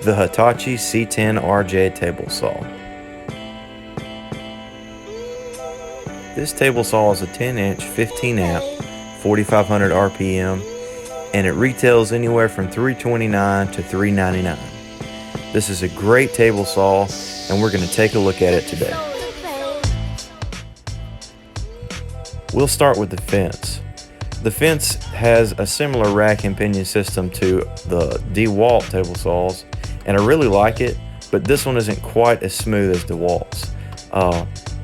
the Hitachi C-10RJ table saw. This table saw is a 10-inch, 15-amp, 4,500 RPM, and it retails anywhere from $329 to $399. This is a great table saw, and we're going to take a look at it today. We'll start with the fence. The fence has a similar rack and pinion system to the DeWalt table saws, and I really like it, but this one isn't quite as smooth as DeWalt's.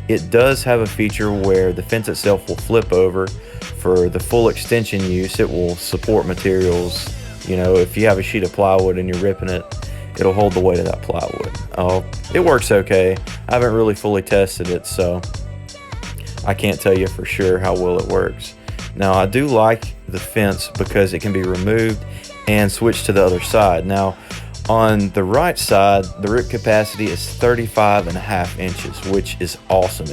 It does have a feature where the fence itself will flip over. For the full extension use, it will support materials. You know, if you have a sheet of plywood and you're ripping it, it'll hold the weight of that plywood. It works okay. I haven't really fully tested it, so I can't tell you for sure how well it works. Now, I do like the fence because it can be removed and switched to the other side. Now, on the right side, the rip capacity is 35.5 inches, which is awesome.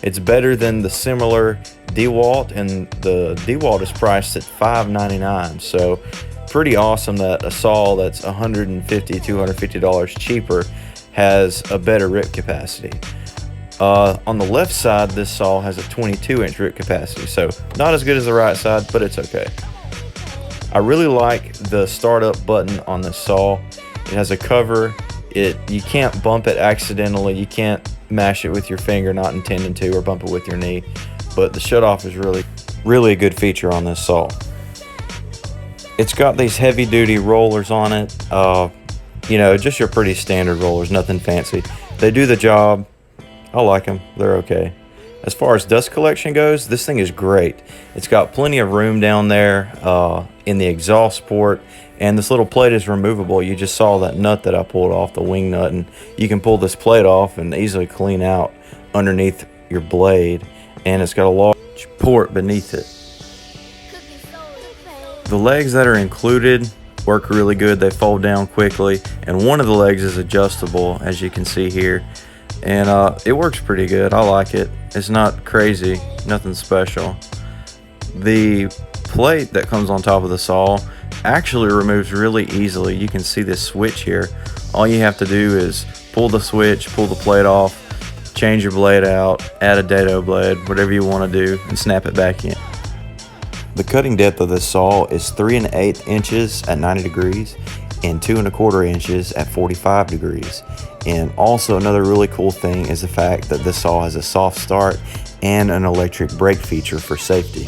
It's better than the similar DeWalt, and the DeWalt is priced at $599. So pretty awesome that a saw that's $150, $250 cheaper has a better rip capacity. On the left side, this saw has a 22-inch rip capacity, so not as good as the right side, but it's okay. I really like the startup button on this saw. It has a cover. You can't bump it accidentally. You can't mash it with your finger, not intending to, or bump it with your knee. But the shutoff is really a good feature on this saw. It's got these heavy-duty rollers on it. You know, just your pretty standard rollers, nothing fancy. They do the job. I like them. They're okay. As far as dust collection goes, this thing is great. It's got plenty of room down there in the exhaust port, and this little plate is removable. You just saw that nut that I pulled off, the wing nut, and you can pull this plate off and easily clean out underneath your blade, and it's got a large port beneath it. The legs that are included work really good. They fold down quickly, and one of the legs is adjustable, as you can see here. And it works pretty good. I like it. It's not crazy, nothing special. The plate that comes on top of the saw actually removes really easily. You can see this switch here. All you have to do is pull the switch, pull the plate off, change your blade out, add a dado blade, whatever you want to do, and snap it back in. The cutting depth of this saw is 3 1/8 inches at 90 degrees and 2 1/4 inches at 45 degrees. And also another really cool thing is the fact that this saw has a soft start and an electric brake feature for safety.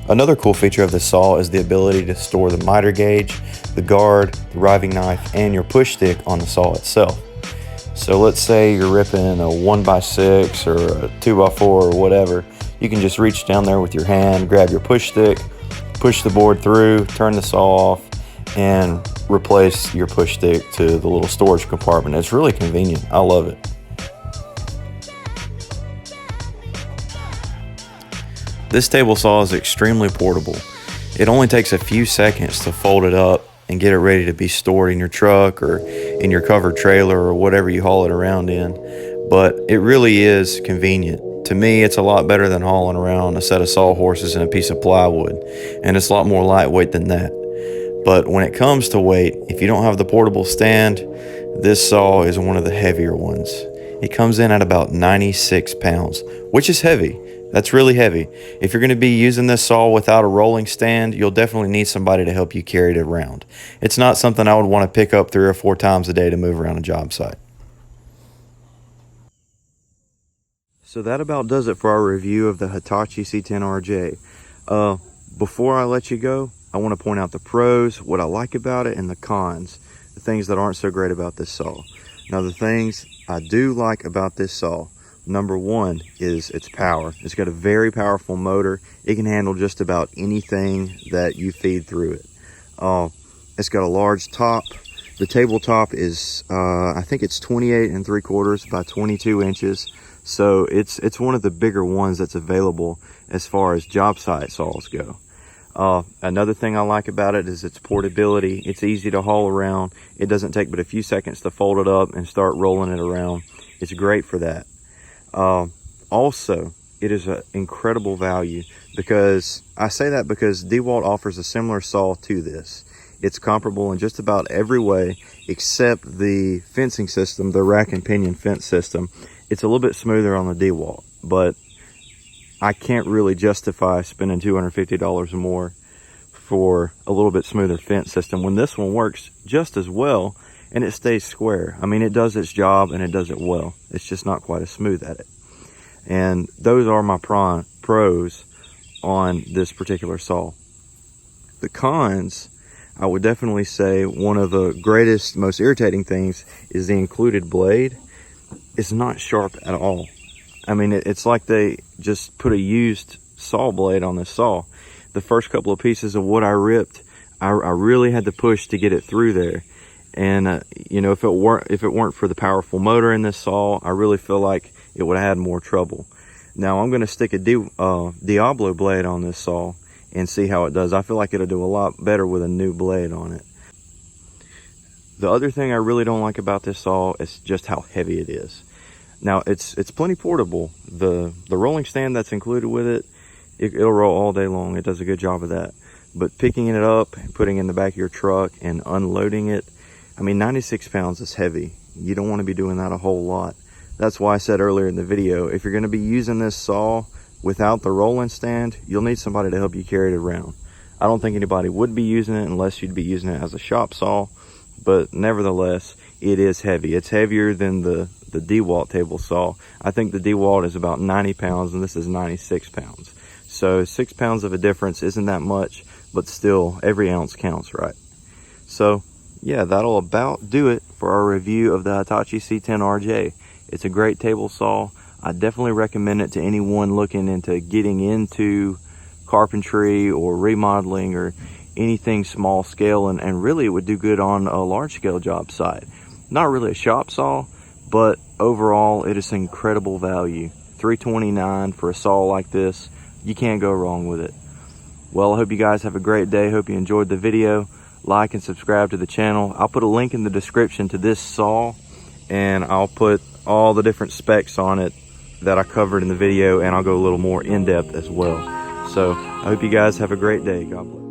Another cool feature of this saw is the ability to store the miter gauge, the guard, the riving knife, and your push stick on the saw itself. So let's say you're ripping a 1x6 or a 2x4 or whatever. You can just reach down there with your hand, grab your push stick, push the board through, turn the saw off, and replace your push stick to the little storage compartment. It's really convenient. I love it. This table saw is extremely portable. It only takes a few seconds to fold it up and get it ready to be stored in your truck or in your covered trailer or whatever you haul it around in. But it really is convenient. To me, it's a lot better than hauling around a set of sawhorses and a piece of plywood, and it's a lot more lightweight than that. But when it comes to weight, if you don't have the portable stand, this saw is one of the heavier ones. It comes in at about 96 pounds, which is heavy. That's really heavy. If you're going to be using this saw without a rolling stand, you'll definitely need somebody to help you carry it around. It's not something I would want to pick up 3 or 4 times a day to move around a job site. So that about does it for our review of the Hitachi C-10RJ. Before I let you go, I want to point out the pros, what I like about it, and the cons, the things that aren't so great about this saw. Now, the things I do like about this saw, number one is its power. It's got a very powerful motor. It can handle just about anything that you feed through it. It's got a large top. The tabletop is, I think it's 28 3/4 by 22 inches. So it's one of the bigger ones that's available as far as job site saws go. Another thing I like about it is its portability. It's easy to haul around. It doesn't take but a few seconds to fold it up and start rolling it around. It's great for that. Also, it is an incredible value because I say that because DeWalt offers a similar saw to this. It's comparable in just about every way except the fencing system, the rack and pinion fence system. It's a little bit smoother on the DeWalt, but I can't really justify spending $250 more for a little bit smoother fence system when this one works just as well and it stays square. I mean, it does its job and it does it well. It's just not quite as smooth at it. And those are my pros on this particular saw. The cons, I would definitely say one of the greatest, most irritating things is the included blade. It's not sharp at all. I mean, it's like they just put a used saw blade on this saw. The first couple of pieces of wood I ripped, I really had to push to get it through there. And you know, if it weren't for the powerful motor in this saw, I really feel like it would have had more trouble. Now I'm going to stick a Diablo blade on this saw and see how it does. I feel like it'll do a lot better with a new blade on it. The other thing I really don't like about this saw is just how heavy it is. Now it's plenty portable. The rolling stand that's included with it, it'll roll all day long. It does a good job of that. But picking it up and putting it in the back of your truck and unloading it, I mean, 96 pounds is heavy. You don't want to be doing that a whole lot. That's why I said earlier in the video, if you're going to be using this saw without the rolling stand, you'll need somebody to help you carry it around. I don't think anybody would be using it unless you'd be using it as a shop saw, but nevertheless, it is heavy. It's heavier than the DeWalt table saw. I think the DeWalt is about 90 pounds and this is 96 pounds. So 6 pounds of a difference isn't that much, but still every ounce counts, right? So yeah, that'll about do it for our review of the Hitachi C-10RJ. It's a great table saw. I definitely recommend it to anyone looking into getting into carpentry or remodeling or anything small scale, and really it would do good on a large scale job site. Not really a shop saw, but overall it is incredible value. $329 for a saw like this. You can't go wrong with it. Well, I hope you guys have a great day. Hope you enjoyed the video. Like and subscribe to the channel. I'll put a link in the description to this saw, and I'll put all the different specs on it that I covered in the video, and I'll go a little more in depth as well. So I hope you guys have a great day. God bless.